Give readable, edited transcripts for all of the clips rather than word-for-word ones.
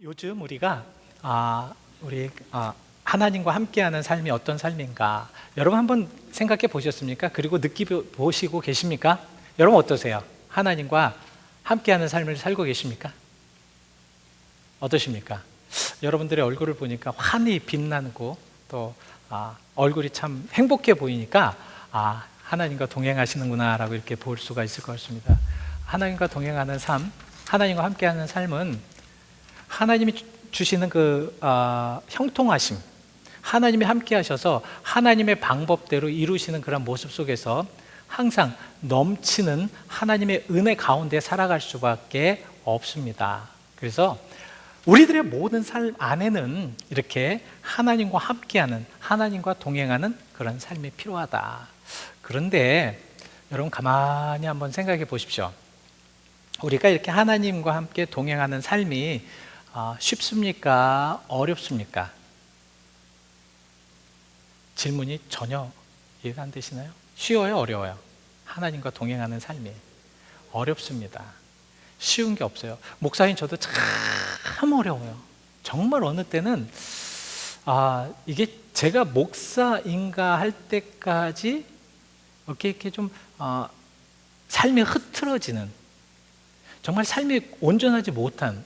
요즘 우리가 하나님과 함께하는 삶이 어떤 삶인가 여러분 한번 생각해 보셨습니까? 그리고 느끼보시고 계십니까? 여러분 어떠세요? 하나님과 함께하는 삶을 살고 계십니까? 어떠십니까? 여러분들의 얼굴을 보니까 환히 빛나고 또 얼굴이 참 행복해 보이니까 하나님과 동행하시는구나 라고 이렇게 볼 수가 있을 것 같습니다. 하나님과 동행하는 삶, 하나님과 함께하는 삶은 하나님이 주시는 형통하심, 하나님이 함께 하셔서 하나님의 방법대로 이루시는 그런 모습 속에서 항상 넘치는 하나님의 은혜 가운데 살아갈 수밖에 없습니다. 그래서 우리들의 모든 삶 안에는 이렇게 하나님과 함께하는, 하나님과 동행하는 그런 삶이 필요하다. 그런데 여러분 가만히 한번 생각해 보십시오. 우리가 이렇게 하나님과 함께 동행하는 삶이 쉽습니까? 어렵습니까? 질문이 전혀 이해가 안 되시나요? 쉬워요? 어려워요? 하나님과 동행하는 삶이 어렵습니다. 쉬운 게 없어요. 목사님 저도 참 어려워요. 정말 어느 때는 이게 제가 목사인가 할 때까지 이렇게 좀 삶이 흐트러지는, 정말 삶이 온전하지 못한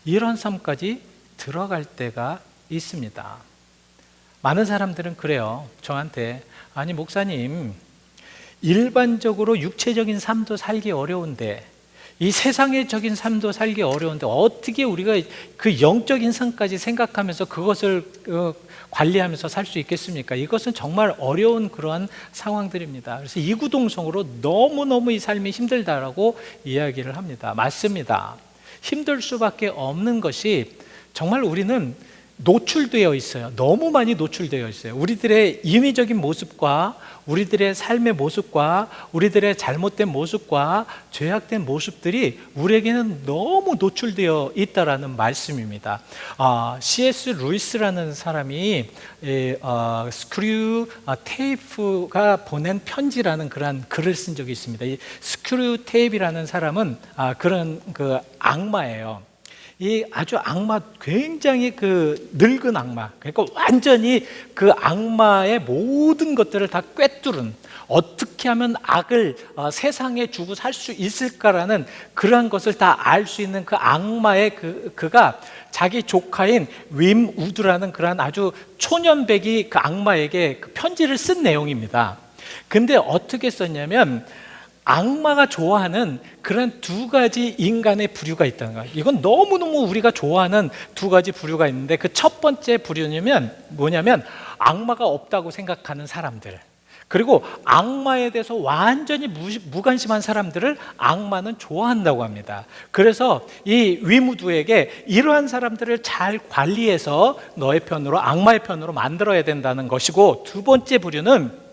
이런 삶까지 들어갈 때가 있습니다. 많은 사람들은 그래요. 저한테 아니 목사님, 일반적으로 육체적인 삶도 살기 어려운데, 이 세상적인 삶도 살기 어려운데 어떻게 우리가 그 영적인 삶까지 생각하면서 그것을 관리하면서 살 수 있겠습니까? 이것은 정말 어려운 그러한 상황들입니다. 그래서 이구동성으로 너무너무 이 삶이 힘들다라고 이야기를 합니다. 맞습니다. 힘들 수밖에 없는 것이 정말 우리는 노출되어 있어요. 너무 많이 노출되어 있어요. 우리들의 인위적인 모습과 우리들의 삶의 모습과 우리들의 잘못된 모습과 죄악된 모습들이 우리에게는 너무 노출되어 있다라는 말씀입니다. C.S. 루이스라는 사람이 스크류 테이프가 보낸 편지라는 그런 글을 쓴 적이 있습니다. 이 스크류 테이프라는 사람은 그런 악마예요. 이 아주 악마, 굉장히 늙은 악마, 그러니까 완전히 그 악마의 모든 것들을 다 꿰뚫은, 어떻게 하면 악을 세상에 주고 살 수 있을까라는 그러한 것을 다 알 수 있는 그 악마의 그가 자기 조카인 윈 우드라는 그런 아주 초년백이 그 악마에게 그 편지를 쓴 내용입니다. 근데 어떻게 썼냐면 악마가 좋아하는 그런 두 가지 인간의 부류가 있다는 거예요. 이건 너무너무 우리가 좋아하는 두 가지 부류가 있는데, 그 첫 번째 부류는 뭐냐면 악마가 없다고 생각하는 사람들, 그리고 악마에 대해서 완전히 무관심한 사람들을 악마는 좋아한다고 합니다. 그래서 이 위무드에게 이러한 사람들을 잘 관리해서 너의 편으로, 악마의 편으로 만들어야 된다는 것이고, 두 번째 부류는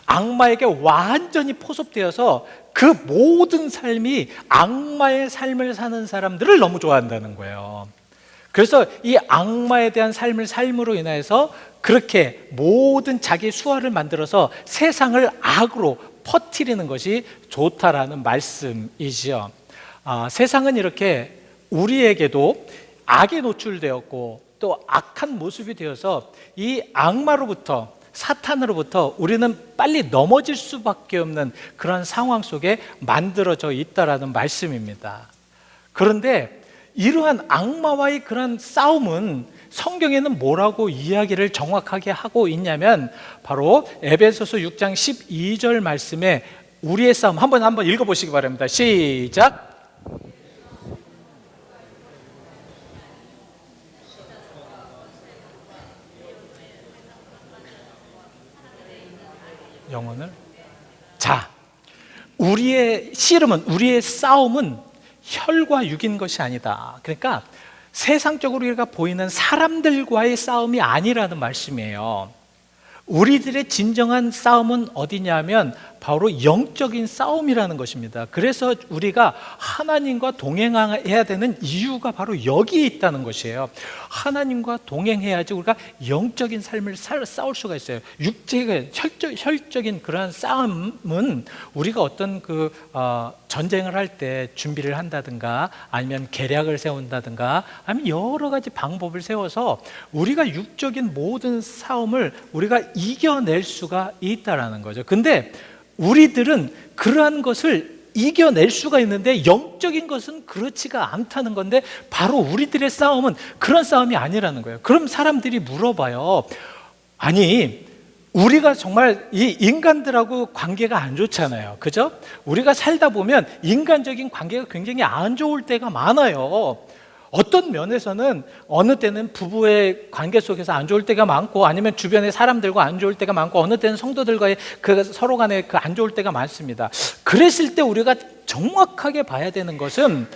악마에게 완전히 포섭되어서 그 모든 삶이 악마의 삶을 사는 사람들을 너무 좋아한다는 거예요. 그래서 이 악마에 대한 삶으로 인해서 그렇게 모든 자기 수화를 만들어서 세상을 악으로 퍼뜨리는 것이 좋다라는 말씀이지요. 세상은 이렇게 우리에게도 악에 노출되었고 또 악한 모습이 되어서 이 악마로부터, 사탄으로부터 우리는 빨리 넘어질 수밖에 없는 그런 상황 속에 만들어져 있다라는 말씀입니다. 그런데 이러한 악마와의 그런 싸움은 성경에는 뭐라고 이야기를 정확하게 하고 있냐면 바로 에베소서 6장 12절 말씀에 우리의 싸움, 한번 읽어보시기 바랍니다. 시작. 영혼을. 자, 우리의 씨름은, 우리의 싸움은 혈과 육인 것이 아니다. 그러니까 세상적으로 우리가 보이는 사람들과의 싸움이 아니라는 말씀이에요. 우리들의 진정한 싸움은 어디냐면 바로 영적인 싸움이라는 것입니다. 그래서 우리가 하나님과 동행해야 되는 이유가 바로 여기에 있다는 것이에요. 하나님과 동행해야지 우리가 영적인 삶을 싸울 수가 있어요. 육체의 혈적인 그러한 싸움은 우리가 어떤 전쟁을 할 때 준비를 한다든가 아니면 계략을 세운다든가 아니면 여러 가지 방법을 세워서 우리가 육적인 모든 싸움을 우리가 이겨낼 수가 있다라는 거죠. 근데 우리들은 그러한 것을 이겨낼 수가 있는데 영적인 것은 그렇지가 않다는 건데 바로 우리들의 싸움은 그런 싸움이 아니라는 거예요. 그럼 사람들이 물어봐요. 아니, 우리가 정말 이 인간들하고 관계가 안 좋잖아요. 그죠? 우리가 살다 보면 인간적인 관계가 굉장히 안 좋을 때가 많아요. 어떤 면에서는 어느 때는 부부의 관계 속에서 안 좋을 때가 많고 아니면 주변의 사람들과 안 좋을 때가 많고 어느 때는 성도들과의 서로 간에 안 좋을 때가 많습니다. 그랬을 때 우리가 정확하게 봐야 되는 것은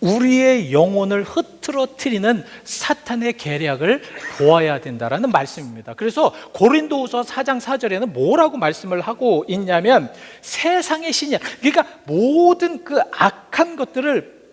우리의 영혼을 흐트러뜨리는 사탄의 계략을 보아야 된다라는 말씀입니다. 그래서 고린도후서 4장 4절에는 뭐라고 말씀을 하고 있냐면 세상의 신이야. 그러니까 모든 그 악한 것들을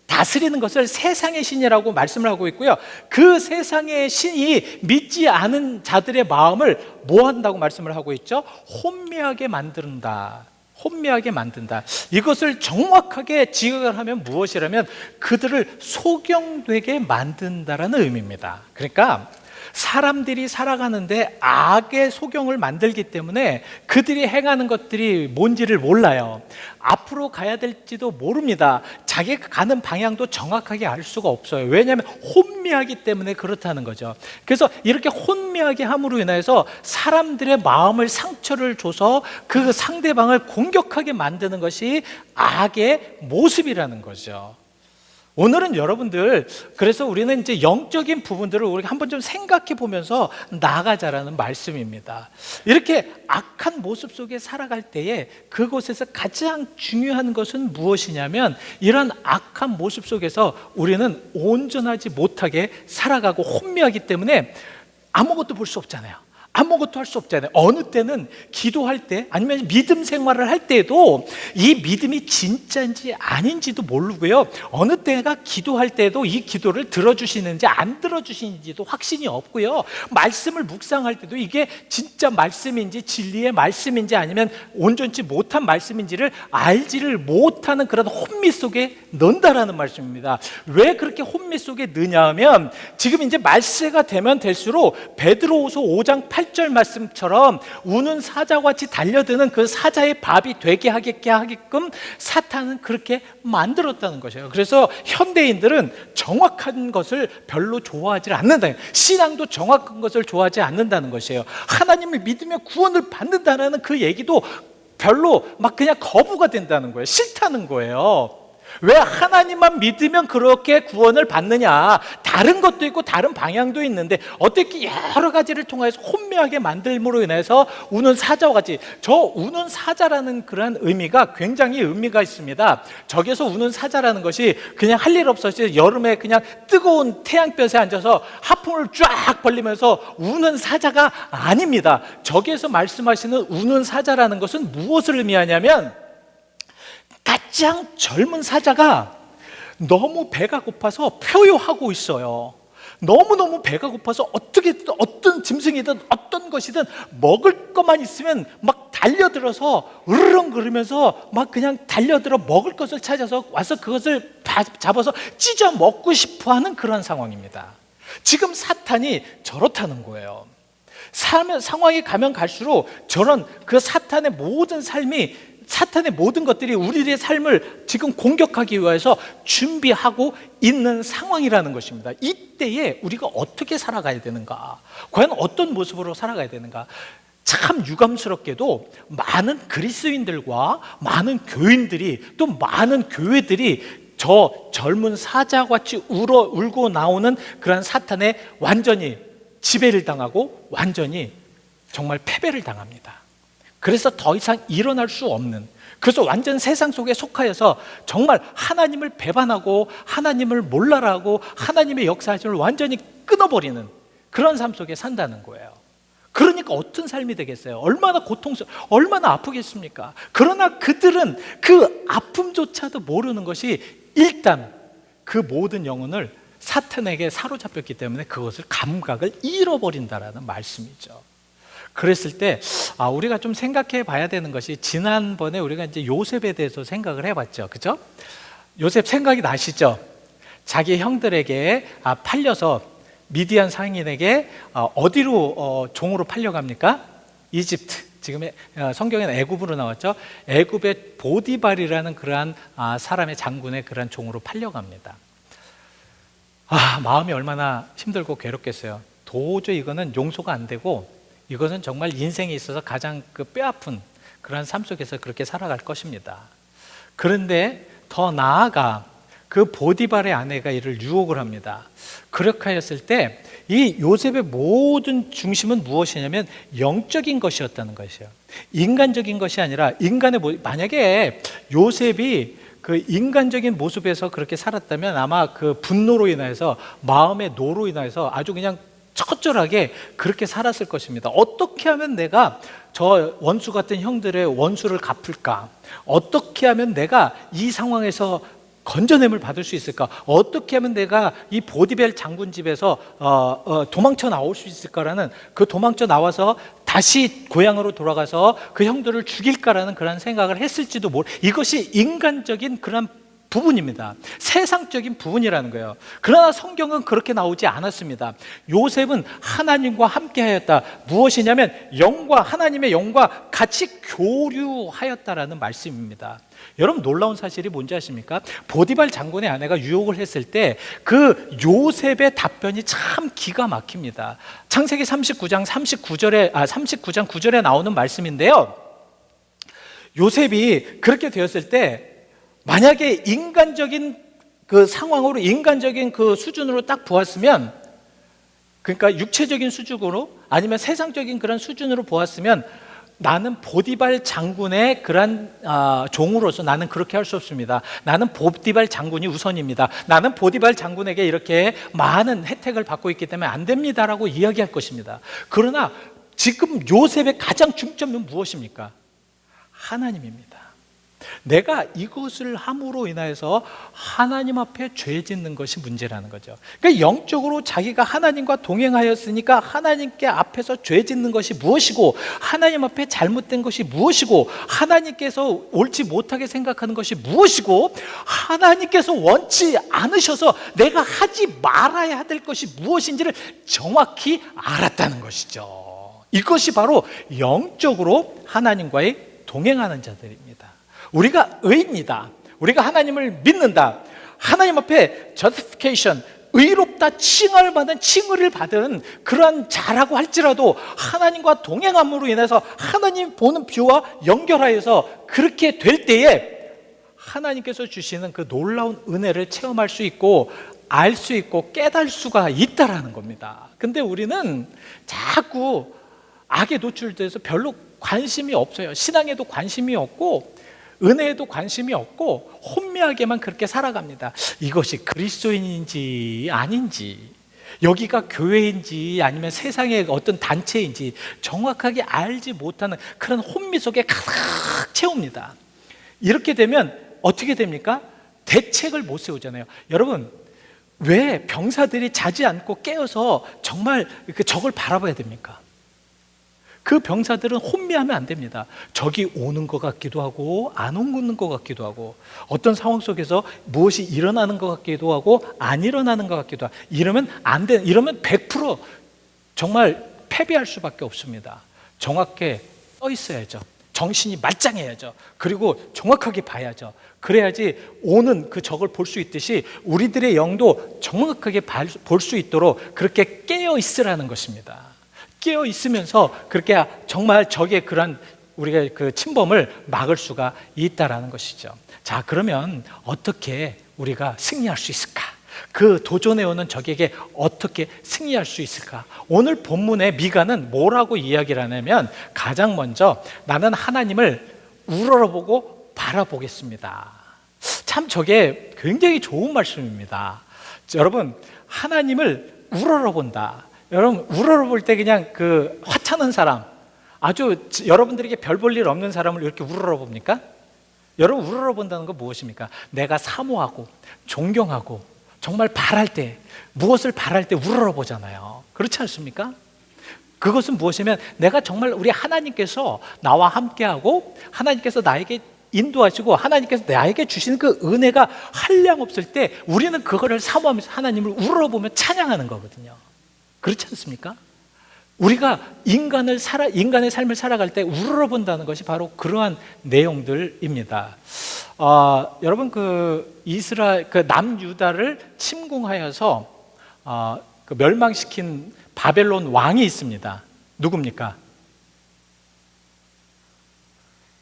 다스리는 것을 세상의 신이라고 말씀을 하고 있고요. 그 세상의 신이 믿지 않은 자들의 마음을 뭐 한다고 말씀을 하고 있죠? 혼미하게 만든다. 혼미하게 만든다. 이것을 정확하게 지각을 하면 무엇이라면 그들을 소경되게 만든다라는 의미입니다. 그러니까 사람들이 살아가는데 악의 소경을 만들기 때문에 그들이 행하는 것들이 뭔지를 몰라요. 앞으로 가야 될지도 모릅니다. 자기가 가는 방향도 정확하게 알 수가 없어요. 왜냐하면 혼미하기 때문에 그렇다는 거죠. 그래서 이렇게 혼미하게 함으로 인해서 사람들의 마음을 상처를 줘서 그 상대방을 공격하게 만드는 것이 악의 모습이라는 거죠. 오늘은 여러분들, 그래서 우리는 이제 영적인 부분들을 우리가 한번 좀 생각해 보면서 나가자라는 말씀입니다. 이렇게 악한 모습 속에 살아갈 때에 그곳에서 가장 중요한 것은 무엇이냐면 이런 악한 모습 속에서 우리는 온전하지 못하게 살아가고 혼미하기 때문에 아무것도 볼 수 없잖아요. 아무것도 할 수 없잖아요. 어느 때는 기도할 때 아니면 믿음 생활을 할 때도 이 믿음이 진짜인지 아닌지도 모르고요. 어느 때가 기도할 때도 이 기도를 들어주시는지 안 들어주시는지도 확신이 없고요. 말씀을 묵상할 때도 이게 진짜 말씀인지 진리의 말씀인지 아니면 온전치 못한 말씀인지를 알지를 못하는 그런 혼미 속에 넣는다라는 말씀입니다. 왜 그렇게 혼미 속에 넣냐 하면 지금 이제 말세가 되면 될수록 베드로후서 5장 8절 말씀처럼 우는 사자와 같이 달려드는 그 사자의 밥이 되게 하게끔 사탄은 그렇게 만들었다는 것이에요. 그래서 현대인들은 정확한 것을 별로 좋아하지 않는다. 신앙도 정확한 것을 좋아하지 않는다는 것이에요. 하나님을 믿으면 구원을 받는다는 그 얘기도 별로 막 그냥 거부가 된다는 거예요. 싫다는 거예요. 왜 하나님만 믿으면 그렇게 구원을 받느냐? 다른 것도 있고 다른 방향도 있는데 어떻게 여러 가지를 통해서 혼미하게 만들므로 인해서 우는 사자와 같이, 저 우는 사자라는 그런 의미가 굉장히 의미가 있습니다. 저기서 우는 사자라는 것이 그냥 할 일 없어서 여름에 그냥 뜨거운 태양볕에 앉아서 하품을 쫙 벌리면서 우는 사자가 아닙니다. 저기에서 말씀하시는 우는 사자라는 것은 무엇을 의미하냐면 가장 젊은 사자가 너무 배가 고파서 표효하고 있어요. 너무너무 배가 고파서 어떤 짐승이든 어떤 것이든 먹을 것만 있으면 막 달려들어서 으르렁거리면서 막 그냥 달려들어 먹을 것을 찾아서 와서 그것을 잡아서 찢어 먹고 싶어하는 그런 상황입니다. 지금 사탄이 저렇다는 거예요. 상황이 가면 갈수록 저런 그 사탄의 모든 삶이, 사탄의 모든 것들이 우리의 삶을 지금 공격하기 위해서 준비하고 있는 상황이라는 것입니다. 이때에 우리가 어떻게 살아가야 되는가? 과연 어떤 모습으로 살아가야 되는가? 참 유감스럽게도 많은 그리스도인들과 많은 교인들이, 또 많은 교회들이 저 젊은 사자같이 울고 나오는 그런 사탄에 완전히 지배를 당하고 완전히 정말 패배를 당합니다. 그래서 더 이상 일어날 수 없는, 그래서 완전 세상 속에 속하여서 정말 하나님을 배반하고 하나님을 몰라라 하고 하나님의 역사하심을 완전히 끊어버리는 그런 삶 속에 산다는 거예요. 그러니까 어떤 삶이 되겠어요? 얼마나 얼마나 아프겠습니까? 그러나 그들은 그 아픔조차도 모르는 것이 일단 그 모든 영혼을 사탄에게 사로잡혔기 때문에 그것을 감각을 잃어버린다라는 말씀이죠. 그랬을 때 우리가 좀 생각해 봐야 되는 것이, 지난번에 우리가 이제 요셉에 대해서 생각을 해봤죠, 그죠? 요셉 생각이 나시죠? 자기 형들에게 팔려서 미디안 상인에게 어디로 종으로 팔려갑니까? 이집트. 지금 성경에는 애굽으로 나왔죠. 애굽의 보디발이라는 그러한 사람의 장군의 그러한 종으로 팔려갑니다. 마음이 얼마나 힘들고 괴롭겠어요. 도저히 이거는 용서가 안 되고, 이것은 정말 인생에 있어서 가장 그 뼈아픈 그런 삶 속에서 그렇게 살아갈 것입니다. 그런데 더 나아가 그 보디발의 아내가 이를 유혹을 합니다. 그렇게 하였을 때 이 요셉의 모든 중심은 무엇이냐면 영적인 것이었다는 것이에요. 인간적인 것이 아니라 만약에 요셉이 그 인간적인 모습에서 그렇게 살았다면 아마 그 분노로 인해서, 마음의 노로 인해서 아주 그냥 처절하게 그렇게 살았을 것입니다. 어떻게 하면 내가 저 원수 같은 형들의 원수를 갚을까? 어떻게 하면 내가 이 상황에서 건져냄을 받을 수 있을까? 어떻게 하면 내가 이 보디벨 장군 집에서 도망쳐 나올 수 있을까라는, 그 도망쳐 나와서 다시 고향으로 돌아가서 그 형들을 죽일까라는 그런 생각을 했을지도 이것이 인간적인 그런 부분입니다. 세상적인 부분이라는 거예요. 그러나 성경은 그렇게 나오지 않았습니다. 요셉은 하나님과 함께 하였다. 무엇이냐면 하나님의 영과 같이 교류하였다라는 말씀입니다. 여러분, 놀라운 사실이 뭔지 아십니까? 보디발 장군의 아내가 유혹을 했을 때 그 요셉의 답변이 참 기가 막힙니다. 창세기 39장 9절에 나오는 말씀인데요, 요셉이 그렇게 되었을 때 만약에 인간적인 그 상황으로, 인간적인 그 수준으로 딱 보았으면, 그러니까 육체적인 수준으로 아니면 세상적인 그런 수준으로 보았으면, 나는 보디발 장군의 그런 종으로서 나는 그렇게 할 수 없습니다. 나는 보디발 장군이 우선입니다. 나는 보디발 장군에게 이렇게 많은 혜택을 받고 있기 때문에 안 됩니다라고 이야기할 것입니다. 그러나 지금 요셉의 가장 중점은 무엇입니까? 하나님입니다. 내가 이것을 함으로 인하여서 하나님 앞에 죄 짓는 것이 문제라는 거죠. 그러니까 영적으로 자기가 하나님과 동행하였으니까 하나님께 앞에서 죄 짓는 것이 무엇이고, 하나님 앞에 잘못된 것이 무엇이고, 하나님께서 옳지 못하게 생각하는 것이 무엇이고, 하나님께서 원치 않으셔서 내가 하지 말아야 될 것이 무엇인지를 정확히 알았다는 것이죠. 이것이 바로 영적으로 하나님과의 동행하는 자들입니다. 우리가 의입니다. 우리가 하나님을 믿는다. 하나님 앞에 justification, 의롭다 칭의를 받은 그러한 자라고 할지라도 하나님과 동행함으로 인해서 하나님 보는 뷰와 연결하여서 그렇게 될 때에 하나님께서 주시는 그 놀라운 은혜를 체험할 수 있고, 알 수 있고, 깨달을 수가 있다라는 겁니다. 근데 우리는 자꾸 악에 노출돼서 별로 관심이 없어요. 신앙에도 관심이 없고, 은혜에도 관심이 없고, 혼미하게만 그렇게 살아갑니다. 이것이 그리스도인인지 아닌지, 여기가 교회인지 아니면 세상의 어떤 단체인지 정확하게 알지 못하는 그런 혼미 속에 가득 채웁니다. 이렇게 되면 어떻게 됩니까? 대책을 못 세우잖아요. 여러분, 왜 병사들이 자지 않고 깨어서 정말 적을 바라봐야 됩니까? 그 병사들은 혼미하면 안 됩니다. 적이 오는 것 같기도 하고 안 오는 것 같기도 하고, 어떤 상황 속에서 무엇이 일어나는 것 같기도 하고 안 일어나는 것 같기도 하고, 이러면 100% 정말 패배할 수밖에 없습니다. 정확하게 서 있어야죠. 정신이 말짱해야죠. 그리고 정확하게 봐야죠. 그래야지 오는 그 적을 볼 수 있듯이 우리들의 영도 정확하게 볼 수 있도록 그렇게 깨어 있으라는 것입니다. 깨어 있으면서 그렇게 정말 적의 그런 우리가 그 침범을 막을 수가 있다라는 것이죠. 자, 그러면 어떻게 우리가 승리할 수 있을까? 그 도전해 오는 적에게 어떻게 승리할 수 있을까? 오늘 본문의 미가는 뭐라고 이야기를 하냐면, 가장 먼저 나는 하나님을 우러러보고 바라보겠습니다. 참 저게 굉장히 좋은 말씀입니다. 여러분, 하나님을 우러러본다. 여러분 우러러볼 때 그냥 그 화창한 사람, 아주 여러분들에게 별 볼 일 없는 사람을 이렇게 우러러봅니까? 여러분 우러러본다는 건 무엇입니까? 내가 사모하고 존경하고 정말 바랄 때, 무엇을 바랄 때 우러러보잖아요. 그렇지 않습니까? 그것은 무엇이면 내가 정말 우리 하나님께서 나와 함께하고 하나님께서 나에게 인도하시고 하나님께서 나에게 주시는 그 은혜가 한량없을 때 우리는 그거를 사모하면서 하나님을 우러러보며 찬양하는 거거든요. 그렇지 않습니까? 우리가 인간의 삶을 살아갈 때 우러러본다는 것이 바로 그러한 내용들입니다. 여러분 그 이스라엘 그 남유다를 침공하여서 그 멸망시킨 바벨론 왕이 있습니다. 누굽니까?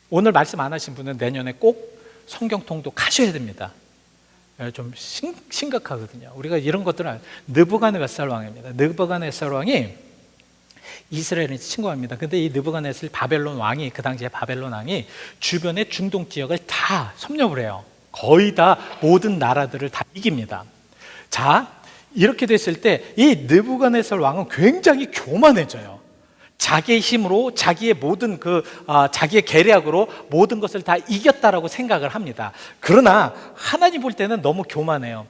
오늘 말씀 안 하신 분은 내년에 꼭 성경통독 하셔야 됩니다. 좀 심각하거든요. 우리가 이런 것들은 느부갓네살 왕입니다. 느부갓네살 왕이 이스라엘을 침공합니다. 근데 이 느부갓네살 바벨론 왕이, 그 당시에 바벨론 왕이 주변의 중동 지역을 다 섭렵을 해요. 거의 다 모든 나라들을 다 이깁니다. 자, 이렇게 됐을 때 이 느부갓네살 왕은 굉장히 교만해져요. 자기의 힘으로, 자기의 모든 자기의 계략으로 모든 것을 다 이겼다라고 생각을 합니다. 그러나 하나님 볼 때는 너무 교만해요.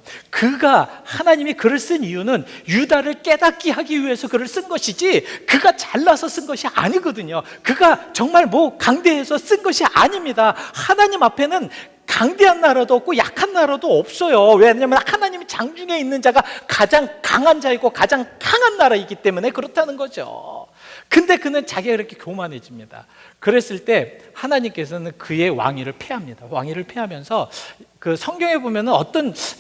하나님이 그를 쓴 이유는 유다를 깨닫게 하기 위해서 그를 쓴 것이지 그가 잘나서 쓴 것이 아니거든요. 그가 정말 강대해서 쓴 것이 아닙니다. 하나님 앞에는 강대한 나라도 없고 약한 나라도 없어요. 왜냐하면 하나님이 장중에 있는 자가 가장 강한 자이고 가장 강한 나라이기 때문에 그렇다는 거죠. 근데 그는 자기가 이렇게 교만해집니다. 그랬을 때 하나님께서는 그의 왕위를 폐합니다. 왕위를 폐하면서 그 성경에 보면은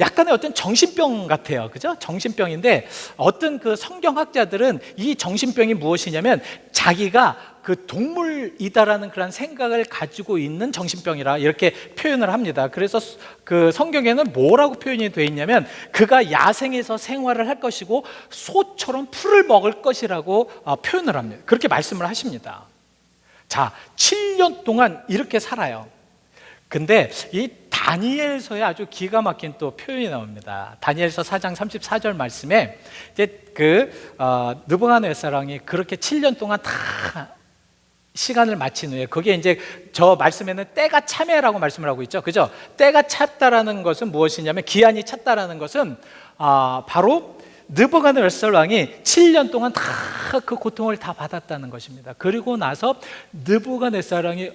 약간의 어떤 정신병 같아요. 그죠? 정신병인데 어떤 그 성경학자들은 이 정신병이 무엇이냐면 자기가 그 동물이다라는 그런 생각을 가지고 있는 정신병이라 이렇게 표현을 합니다. 그래서 그 성경에는 뭐라고 표현이 되어 있냐면 그가 야생에서 생활을 할 것이고 소처럼 풀을 먹을 것이라고 표현을 합니다. 그렇게 말씀을 하십니다. 자, 7년 동안 이렇게 살아요. 근데 이 다니엘서에 아주 기가 막힌 또 표현이 나옵니다. 다니엘서 4장 34절 말씀에 이제 느부갓네살 왕이 그렇게 7년 동안 다 시간을 마친 후에 거기에 이제 저 말씀에는 때가 참해라고 말씀을 하고 있죠. 그죠? 때가 찼다라는 것은 무엇이냐면 기한이 찼다라는 것은 바로 느부갓네살 왕이 7년 동안 다 그 고통을 다 받았다는 것입니다. 그리고 나서 느부갓네살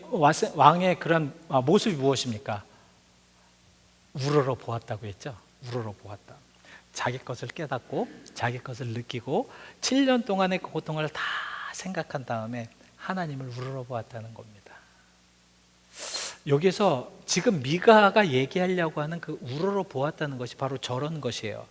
왕의 그런 모습이 무엇입니까? 우러러 보았다고 했죠. 우러러 보았다. 자기 것을 깨닫고 자기 것을 느끼고 7년 동안의 그 고통을 다 생각한 다음에 하나님을 우러러 보았다는 겁니다. 여기서 지금 미가가 얘기하려고 하는 그 우러러 보았다는 것이 바로 저런 것이에요.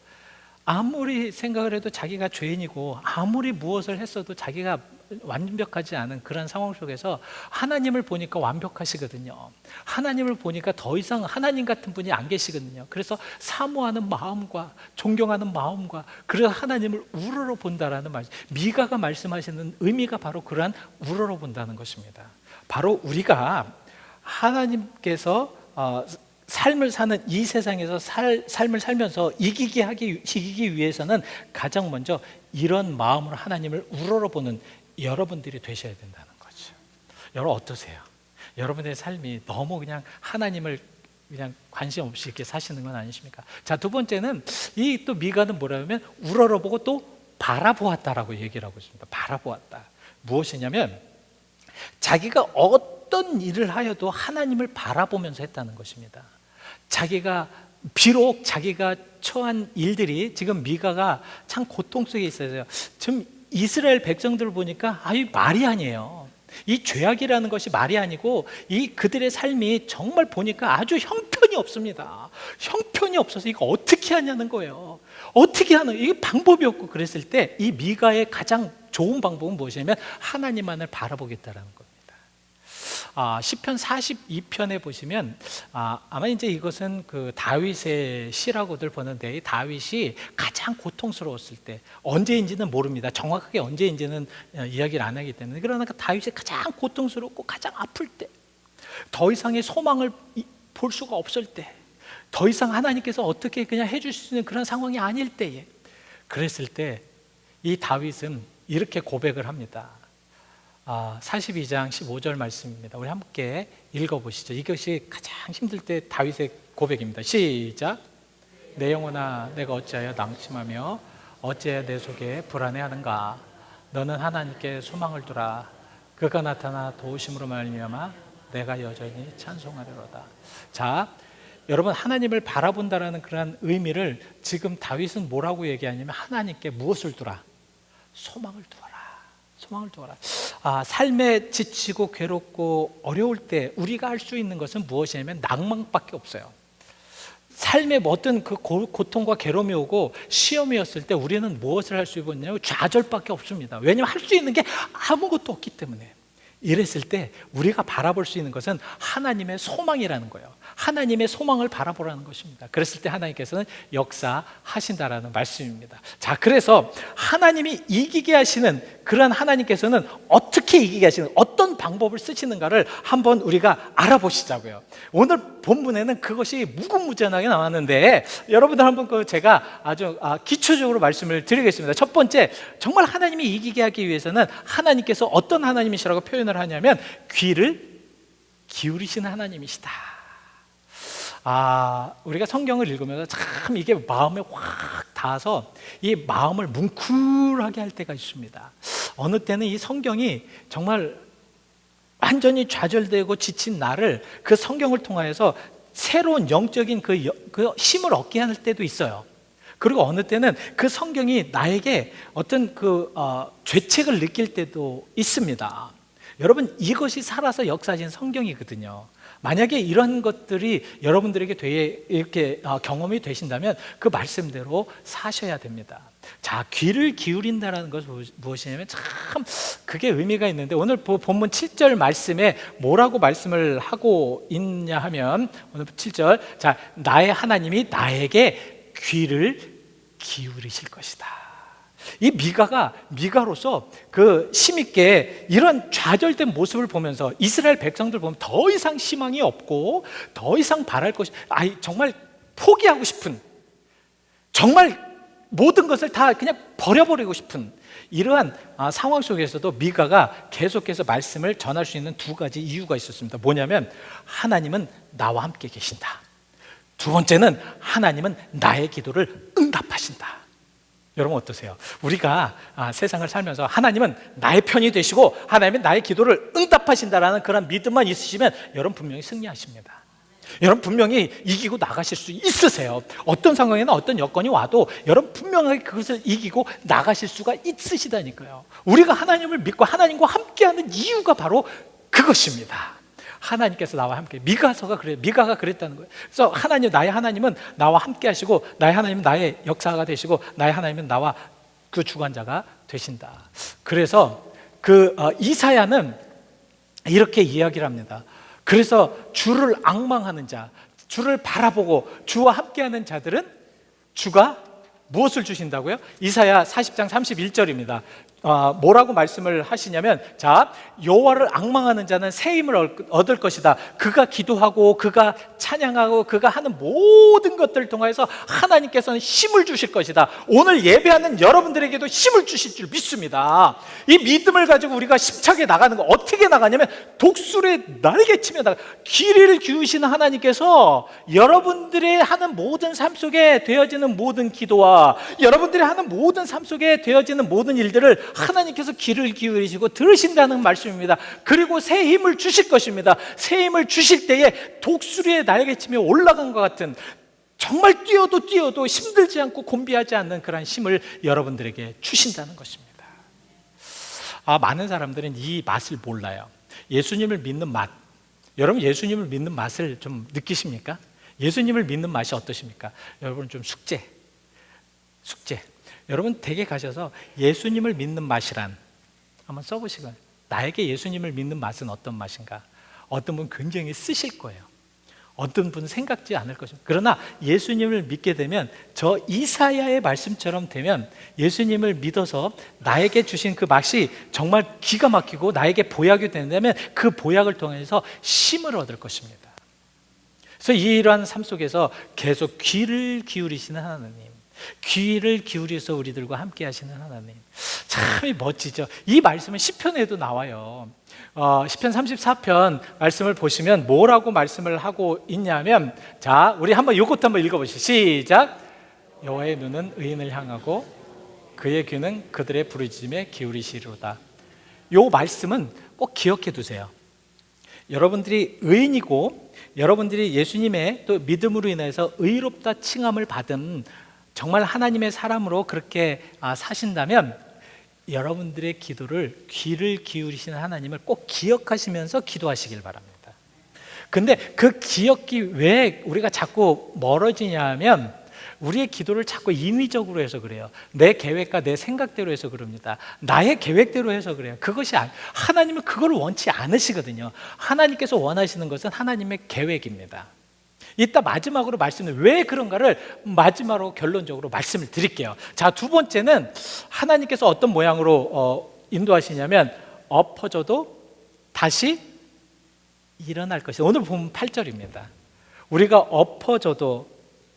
아무리 생각을 해도 자기가 죄인이고 아무리 무엇을 했어도 자기가 완벽하지 않은 그런 상황 속에서 하나님을 보니까 완벽하시거든요. 하나님을 보니까 더 이상 하나님 같은 분이 안 계시거든요. 그래서 사모하는 마음과 존경하는 마음과 그래서 하나님을 우러러 본다라는 말, 미가가 말씀하시는 의미가 바로 그러한 우러러 본다는 것입니다. 바로 우리가 하나님께서 삶을 사는 이 세상에서 삶을 살면서 이기기 위해서는 가장 먼저 이런 마음으로 하나님을 우러러보는 여러분들이 되셔야 된다는 거죠. 여러분 어떠세요? 여러분의 삶이 너무 그냥 하나님을 그냥 관심 없이 이렇게 사시는 건 아니십니까? 자, 두 번째는 이 또 미가는 뭐라면 우러러보고 또 바라보았다라고 얘기를 하고 있습니다. 바라보았다. 무엇이냐면 자기가 어떤 일을 하여도 하나님을 바라보면서 했다는 것입니다. 비록 자기가 처한 일들이 지금 미가가 참 고통 속에 있어요. 지금 이스라엘 백성들을 보니까 말이 아니에요. 이 죄악이라는 것이 말이 아니고 그들의 삶이 정말 보니까 아주 형편이 없습니다. 형편이 없어서 이거 어떻게 하냐는 거예요. 이게 방법이 없고 그랬을 때 이 미가의 가장 좋은 방법은 무엇이냐면 하나님만을 바라보겠다라는 겁니다. 시편 42편에 보시면 아마 이제 이것은 그 다윗의 시라고들 보는데 이 다윗이 가장 고통스러웠을 때 언제인지는 모릅니다. 정확하게 언제인지는 이야기를 안 하기 때문에 그러나 다윗이 가장 고통스럽고 가장 아플 때 더 이상의 소망을 볼 수가 없을 때 더 이상 하나님께서 어떻게 그냥 해줄 수 있는 그런 상황이 아닐 때에 그랬을 때 이 다윗은 이렇게 고백을 합니다. 42장 15절 말씀입니다. 우리 함께 읽어보시죠. 이것이 가장 힘들 때 다윗의 고백입니다. 시작. 내 영혼아, 내가 어찌하여 낙심하며 어찌하여 내 속에 불안해하는가. 너는 하나님께 소망을 두라. 그가 나타나 도우심으로 말미암아 내가 여전히 찬송하리로다. 자, 여러분, 하나님을 바라본다라는 그런 의미를 지금 다윗은 뭐라고 얘기하냐면 하나님께 무엇을 두라? 소망을 두어라. 소망을 두어라. 삶에 지치고 괴롭고 어려울 때 우리가 할 수 있는 것은 무엇이냐면 낭만밖에 없어요. 삶에 어떤 그 고통과 괴로움이 오고 시험이 왔을 때 우리는 무엇을 할 수 있냐면 좌절밖에 없습니다. 왜냐하면 할 수 있는 게 아무것도 없기 때문에. 이랬을 때 우리가 바라볼 수 있는 것은 하나님의 소망이라는 거예요. 하나님의 소망을 바라보라는 것입니다. 그랬을 때 하나님께서는 역사하신다라는 말씀입니다. 자, 그래서 하나님이 이기게 하시는 그런 하나님께서는 어떻게 이기게 하시는, 어떤 방법을 쓰시는가를 한번 우리가 알아보시자고요. 오늘 본문에는 그것이 무궁무진하게 나왔는데 여러분들 한번 제가 아주 기초적으로 말씀을 드리겠습니다. 첫 번째, 정말 하나님이 이기게 하기 위해서는 하나님께서 어떤 하나님이시라고 표현을 하냐면 귀를 기울이시는 하나님이시다. 우리가 성경을 읽으면서 참 이게 마음에 확 닿아서 이 마음을 뭉클하게 할 때가 있습니다. 어느 때는 이 성경이 정말 완전히 좌절되고 지친 나를 그 성경을 통하여서 새로운 영적인 그 힘을 얻게 할 때도 있어요. 그리고 어느 때는 그 성경이 나에게 어떤 죄책을 느낄 때도 있습니다. 여러분, 이것이 살아서 역사하신 성경이거든요. 만약에 이런 것들이 여러분들에게 이렇게 경험이 되신다면 그 말씀대로 사셔야 됩니다. 자, 귀를 기울인다는 것은 무엇이냐면 참 그게 의미가 있는데 오늘 본문 7절 말씀에 뭐라고 말씀을 하고 있냐 하면 오늘 7절, 자, 나의 하나님이 나에게 귀를 기울이실 것이다. 이 미가로서 그 힘있게 이런 좌절된 모습을 보면서 이스라엘 백성들 보면 더 이상 희망이 없고 더 이상 바랄 것이, 정말 포기하고 싶은, 정말 모든 것을 다 그냥 버려버리고 싶은 이러한 상황 속에서도 미가가 계속해서 말씀을 전할 수 있는 두 가지 이유가 있었습니다. 뭐냐면 하나님은 나와 함께 계신다. 두 번째는 하나님은 나의 기도를 응답하신다. 여러분 어떠세요? 우리가 세상을 살면서 하나님은 나의 편이 되시고 하나님은 나의 기도를 응답하신다라는 그런 믿음만 있으시면 여러분 분명히 승리하십니다. 여러분 분명히 이기고 나가실 수 있으세요. 어떤 상황이나 어떤 여건이 와도 여러분 분명하게 그것을 이기고 나가실 수가 있으시다니까요. 우리가 하나님을 믿고 하나님과 함께하는 이유가 바로 그것입니다. 하나님께서 나와 함께, 미가가 그랬다는 거예요. 그래서 하나님, 나의 하나님은 나와 함께 하시고 나의 하나님은 나의 역사가 되시고 나의 하나님은 나와 그 주관자가 되신다. 그래서 이사야는 이렇게 이야기를 합니다. 그래서 주를 앙망하는 자, 주를 바라보고 주와 함께하는 자들은 주가 무엇을 주신다고요? 이사야 40장 31절입니다. 뭐라고 말씀을 하시냐면, 자, 여호와를 앙망하는 자는 새 힘을 얻을 것이다. 그가 기도하고 그가 찬양하고 그가 하는 모든 것들을 통해서 하나님께서는 힘을 주실 것이다. 오늘 예배하는 여러분들에게도 힘을 주실 줄 믿습니다. 이 믿음을 가지고 우리가 힘차게 나가는 거, 어떻게 나가냐면 독수리의 날개치며 나가. 귀를 기우시는 하나님께서 여러분들의 하는 모든 삶 속에 되어지는 모든 기도와 여러분들이 하는 모든 삶 속에 되어지는 모든 일들을 하나님께서 귀를 기울이시고 들으신다는 말씀입니다. 그리고 새 힘을 주실 것입니다. 새 힘을 주실 때에 독수리의 날개치며 올라간 것 같은, 정말 뛰어도 힘들지 않고 곤비하지 않는 그런 힘을 여러분들에게 주신다는 것입니다. 많은 사람들은 이 맛을 몰라요. 예수님을 믿는 맛. 여러분, 예수님을 믿는 맛을 좀 느끼십니까? 예수님을 믿는 맛이 어떠십니까? 여러분, 좀 숙제. 여러분 댁에 가셔서 예수님을 믿는 맛이란 한번 써보시고요. 나에게 예수님을 믿는 맛은 어떤 맛인가? 어떤 분 굉장히 쓰실 거예요. 어떤 분은 생각지 않을 것입니다. 그러나 예수님을 믿게 되면, 저 이사야의 말씀처럼 되면 예수님을 믿어서 나에게 주신 그 맛이 정말 기가 막히고 나에게 보약이 된다면 그 보약을 통해서 힘을 얻을 것입니다. 그래서 이러한 삶 속에서 계속 귀를 기울이시는 하나님, 귀를 기울여서 우리들과 함께 하시는 하나님, 참 멋지죠. 이 말씀은 시편에도 나와요. 시편 34편 말씀을 보시면 뭐라고 말씀을 하고 있냐면, 자, 우리 한번 이것도 한번 읽어보시죠. 시작. 여호와의 눈은 의인을 향하고 그의 귀는 그들의 부르짖음에 기울이시리로다. 이 말씀은 꼭 기억해 두세요. 여러분들이 의인이고 여러분들이 예수님의 또 믿음으로 인해서 의롭다 칭함을 받은 정말 하나님의 사람으로 그렇게 사신다면 여러분들의 기도를, 귀를 기울이시는 하나님을 꼭 기억하시면서 기도하시길 바랍니다. 근데 그 기억이 왜 우리가 자꾸 멀어지냐 하면 우리의 기도를 자꾸 인위적으로 해서 그래요. 내 계획과 내 생각대로 해서 그럽니다. 나의 계획대로 해서 그래요. 그것이 하나님은 그걸 원치 않으시거든요. 하나님께서 원하시는 것은 하나님의 계획입니다. 이따 마지막으로 말씀을 왜 그런가를 마지막으로 결론적으로 말씀을 드릴게요. 자, 두 번째는 하나님께서 어떤 모양으로 인도하시냐면 엎어져도 다시 일어날 것이다. 오늘 보면 8절입니다. 우리가 엎어져도,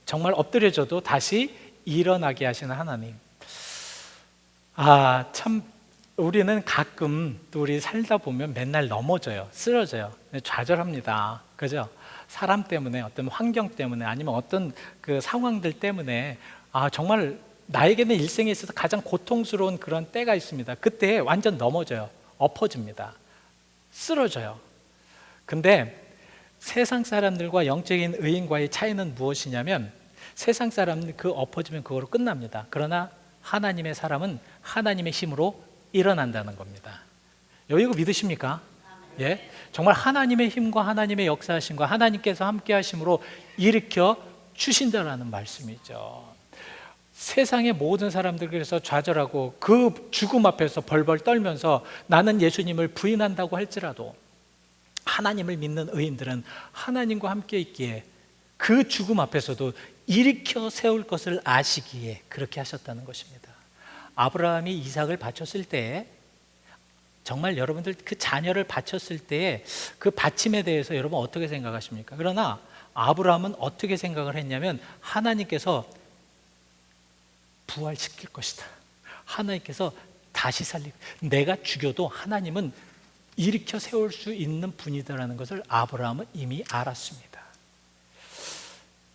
정말 엎드려져도 다시 일어나게 하시는 하나님. 참 우리는 가끔 또 우리 살다 보면 맨날 넘어져요. 쓰러져요. 좌절합니다. 그죠? 사람 때문에, 어떤 환경 때문에, 아니면 어떤 그 상황들 때문에 정말 나에게는 일생에 있어서 가장 고통스러운 그런 때가 있습니다. 그때 완전 넘어져요. 엎어집니다. 쓰러져요. 근데 세상 사람들과 영적인 의인과의 차이는 무엇이냐면, 세상 사람은 그 엎어지면 그거로 끝납니다. 그러나 하나님의 사람은 하나님의 힘으로 일어난다는 겁니다. 여기 이거 믿으십니까? 예? 정말 하나님의 힘과 하나님의 역사하심과 하나님께서 함께 하심으로 일으켜 주신다라는 말씀이죠. 세상의 모든 사람들 그래서 좌절하고 그 죽음 앞에서 벌벌 떨면서 나는 예수님을 부인한다고 할지라도 하나님을 믿는 의인들은 하나님과 함께 있기에 그 죽음 앞에서도 일으켜 세울 것을 아시기에 그렇게 하셨다는 것입니다. 아브라함이 이삭을 바쳤을 때, 정말 여러분들 그 자녀를 바쳤을 때 그 바침에 대해서 여러분 어떻게 생각하십니까? 그러나 아브라함은 어떻게 생각을 했냐면, 하나님께서 부활시킬 것이다. 하나님께서 다시 내가 죽여도 하나님은 일으켜 세울 수 있는 분이다라는 것을 아브라함은 이미 알았습니다.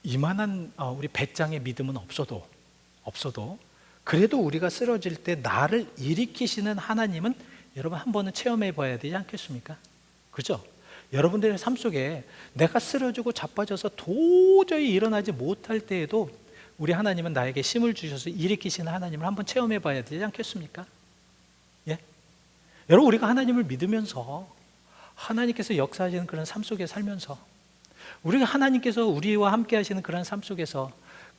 이만한 우리 배짱의 믿음은 없어도 그래도 우리가 쓰러질 때 나를 일으키시는 하나님은 여러분 한 번은 체험해 봐야 되지 않겠습니까? 그죠? 여러분들의 삶 속에 내가 쓰러지고 자빠져서 도저히 일어나지 못할 때에도 우리 하나님은 나에게 힘을 주셔서 일으키시는 하나님을 한번 체험해 봐야 되지 않겠습니까? 예? 여러분, 우리가 하나님을 믿으면서 하나님께서 역사하시는 그런 삶 속에 살면서, 우리가 하나님께서 우리와 함께 하시는 그런 삶 속에서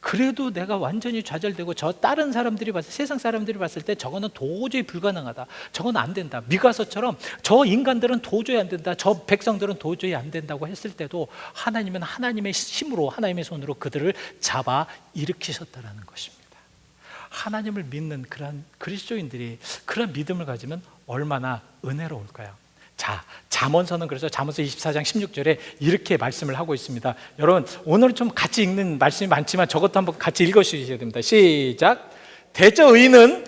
그래도 내가 완전히 좌절되고 저 다른 사람들이 세상 사람들이 봤을 때 저거는 도저히 불가능하다, 저건 안 된다, 미가서처럼 저 인간들은 도저히 안 된다, 저 백성들은 도저히 안 된다고 했을 때도 하나님은 하나님의 힘으로, 하나님의 손으로 그들을 잡아 일으키셨다는 것입니다. 하나님을 믿는 그런 그리스도인들이 그런 믿음을 가지면 얼마나 은혜로울까요? 자, 잠언서는 그래서 잠언서 24장 16절에 이렇게 말씀을 하고 있습니다. 여러분, 오늘 좀 같이 읽는 말씀이 많지만 저것도 한번 같이 읽으셔야 됩니다. 시작. 대저 의인은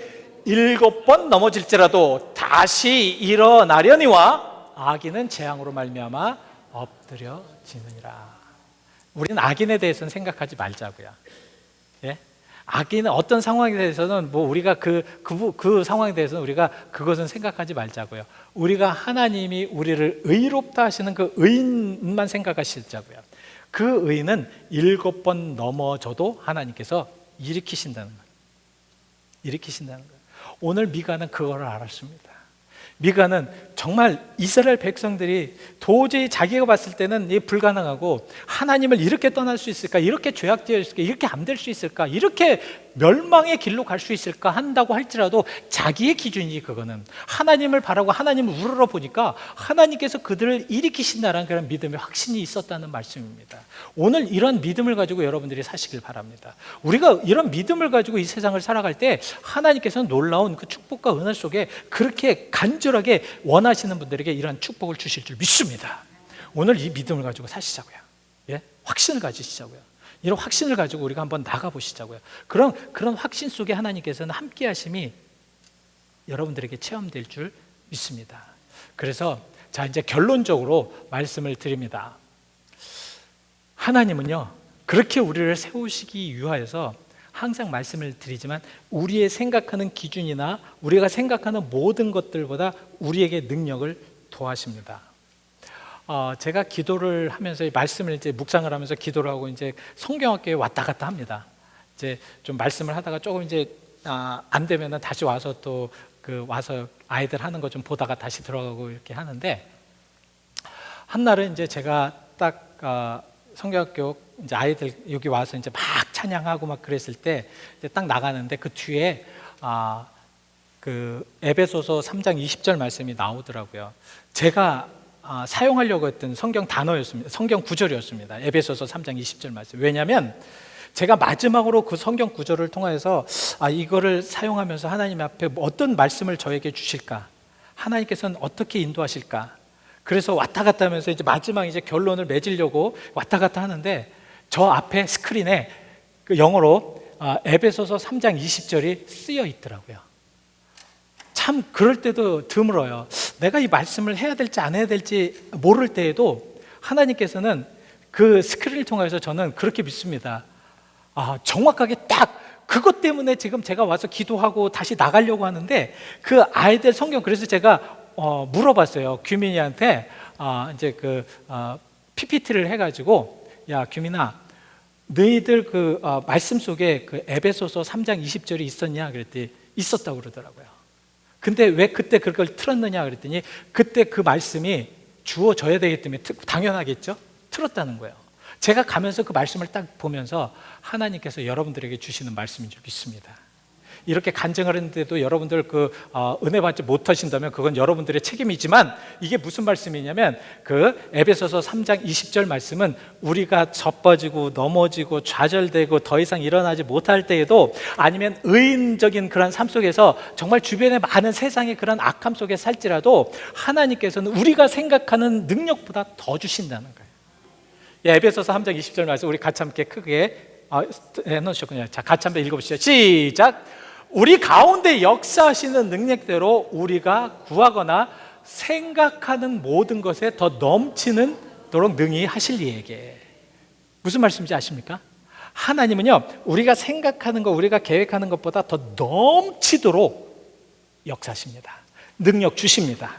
7번 넘어질지라도 다시 일어나려니와 악인은 재앙으로 말미암아 엎드려지느니라. 우리는 악인에 대해서는 생각하지 말자고요. 예? 악인은 어떤 상황에 대해서는 우리가 그 상황에 대해서는 우리가 그것은 생각하지 말자고요. 우리가 하나님이 우리를 의롭다 하시는 그 의인만 생각하시자고요. 그 의인은 7번 넘어져도 하나님께서 일으키신다는 거예요. 오늘 미가는 그걸 알았습니다. 미가는 정말 이스라엘 백성들이 도저히 자기가 봤을 때는 불가능하고, 하나님을 이렇게 떠날 수 있을까, 이렇게 죄악되어 있을까, 이렇게 안 될 수 있을까, 이렇게 멸망의 길로 갈 수 있을까 한다고 할지라도 자기의 기준이 그거는 하나님을 바라고 하나님을 우러러 보니까 하나님께서 그들을 일으키신다는 그런 믿음의 확신이 있었다는 말씀입니다. 오늘 이런 믿음을 가지고 여러분들이 사시길 바랍니다. 우리가 이런 믿음을 가지고 이 세상을 살아갈 때 하나님께서는 놀라운 그 축복과 은혜 속에 그렇게 간절하게 원하시는 분들에게 이런 축복을 주실 줄 믿습니다. 오늘 이 믿음을 가지고 사시자고요. 예? 확신을 가지시자고요. 이런 확신을 가지고 우리가 한번 나가보시자고요. 그런 확신 속에 하나님께서는 함께 하심이 여러분들에게 체험될 줄 믿습니다. 그래서 자, 이제 결론적으로 말씀을 드립니다. 하나님은요, 그렇게 우리를 세우시기 위하여서 항상 말씀을 드리지만 우리의 생각하는 기준이나 우리가 생각하는 모든 것들보다 우리에게 능력을 더하십니다. 제가 기도를 하면서 말씀을 이제 묵상을 하면서 기도를 하고 이제 성경학교에 왔다 갔다 합니다. 이제 좀 말씀을 하다가 조금 이제 안 되면은 다시 와서 또 와서 아이들 하는 거 좀 보다가 다시 들어가고 이렇게 하는데, 한날은 이제 제가 딱 성경학교 이제 아이들 여기 와서 이제 막 찬양하고 막 그랬을 때 이제 딱 나가는데 그 뒤에 그 에베소서 3장 20절 말씀이 나오더라고요. 제가 사용하려고 했던 성경 단어였습니다. 성경 구절이었습니다. 에베소서 3장 20절 말씀. 왜냐하면 제가 마지막으로 그 성경 구절을 통해서 이거를 사용하면서 하나님 앞에 어떤 말씀을 저에게 주실까, 하나님께서는 어떻게 인도하실까, 그래서 왔다 갔다 하면서 이제 마지막 이제 결론을 맺으려고 왔다 갔다 하는데 저 앞에 스크린에 그 영어로 에베소서 3장 20절이 쓰여 있더라고요. 참 그럴 때도 드물어요. 내가 이 말씀을 해야 될지 안 해야 될지 모를 때에도 하나님께서는 그 스크린을 통해서 저는 그렇게 믿습니다. 정확하게 딱 그것 때문에 지금 제가 와서 기도하고 다시 나가려고 하는데 그 아이들 성경, 그래서 제가 물어봤어요. 규민이한테 이제 PPT를 해가지고, 야 규민아, 너희들 말씀 속에 그 에베소서 3장 20절이 있었냐 그랬더니 있었다고 그러더라고요. 근데 왜 그때 그걸 틀었느냐 그랬더니 그때 그 말씀이 주어져야 되기 때문에 당연하겠죠? 틀었다는 거예요. 제가 가면서 그 말씀을 딱 보면서 하나님께서 여러분들에게 주시는 말씀인 줄 믿습니다. 이렇게 간증을 했는데도 여러분들 은혜 받지 못하신다면 그건 여러분들의 책임이지만, 이게 무슨 말씀이냐면 그 에베소서 3장 20절 말씀은 우리가 젖버지고 넘어지고 좌절되고 더 이상 일어나지 못할 때에도, 아니면 의인적인 그런 삶 속에서 정말 주변에 많은 세상의 그런 악함 속에 살지라도 하나님께서는 우리가 생각하는 능력보다 더 주신다는 거예요. 에베소서 3장 20절 말씀 우리 같이 함께 크게 해놓으셨군요. 자, 같이 한번 읽어보시죠. 시작. 우리 가운데 역사하시는 능력대로 우리가 구하거나 생각하는 모든 것에 더 넘치는 도록 능히 하실 이에게. 무슨 말씀인지 아십니까? 하나님은요, 우리가 생각하는 것, 우리가 계획하는 것보다 더 넘치도록 역사하십니다. 능력 주십니다.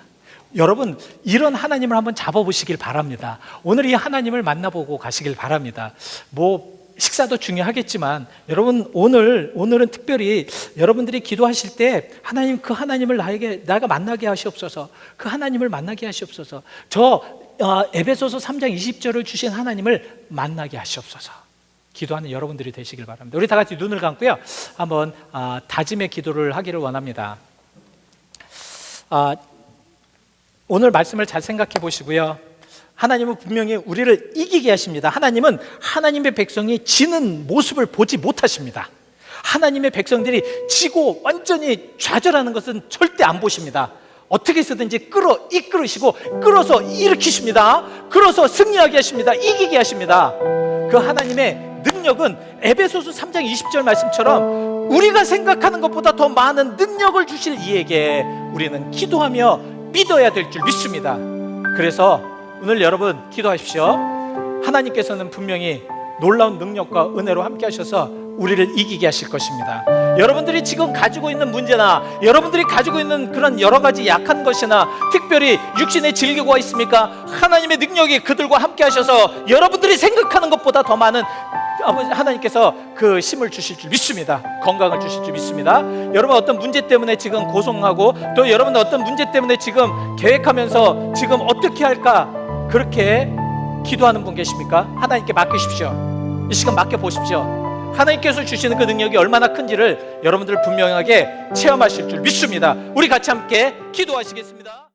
여러분, 이런 하나님을 한번 잡아보시길 바랍니다. 오늘 이 하나님을 만나보고 가시길 바랍니다. 식사도 중요하겠지만 여러분, 오늘은 특별히 여러분들이 기도하실 때 하나님, 그 하나님을 나가 만나게 하시옵소서. 그 하나님을 만나게 하시옵소서. 에베소서 3장 20절을 주신 하나님을 만나게 하시옵소서. 기도하는 여러분들이 되시길 바랍니다. 우리 다 같이 눈을 감고요, 한번 다짐의 기도를 하기를 원합니다. 오늘 말씀을 잘 생각해 보시고요. 하나님은 분명히 우리를 이기게 하십니다. 하나님은 하나님의 백성이 지는 모습을 보지 못하십니다. 하나님의 백성들이 지고 완전히 좌절하는 것은 절대 안 보십니다. 어떻게 해서든지 이끌으시고 끌어서 일으키십니다. 끌어서 승리하게 하십니다. 이기게 하십니다. 그 하나님의 능력은 에베소서 3장 20절 말씀처럼 우리가 생각하는 것보다 더 많은 능력을 주실 이에게 우리는 기도하며 믿어야 될 줄 믿습니다. 그래서 오늘 여러분 기도하십시오. 하나님께서는 분명히 놀라운 능력과 은혜로 함께 하셔서 우리를 이기게 하실 것입니다. 여러분들이 지금 가지고 있는 문제나 여러분들이 가지고 있는 그런 여러 가지 약한 것이나 특별히 육신의 질교가 있습니까? 하나님의 능력이 그들과 함께 하셔서 여러분들이 생각하는 것보다 더 많은 하나님께서 그 힘을 주실 줄 믿습니다. 건강을 주실 줄 믿습니다. 여러분 어떤 문제 때문에 지금 고통하고, 또 여러분 어떤 문제 때문에 지금 계획하면서 지금 어떻게 할까 그렇게 기도하는 분 계십니까? 하나님께 맡기십시오. 이 시간 맡겨보십시오. 하나님께서 주시는 그 능력이 얼마나 큰지를 여러분들 분명하게 체험하실 줄 믿습니다. 우리 같이 함께 기도하시겠습니다.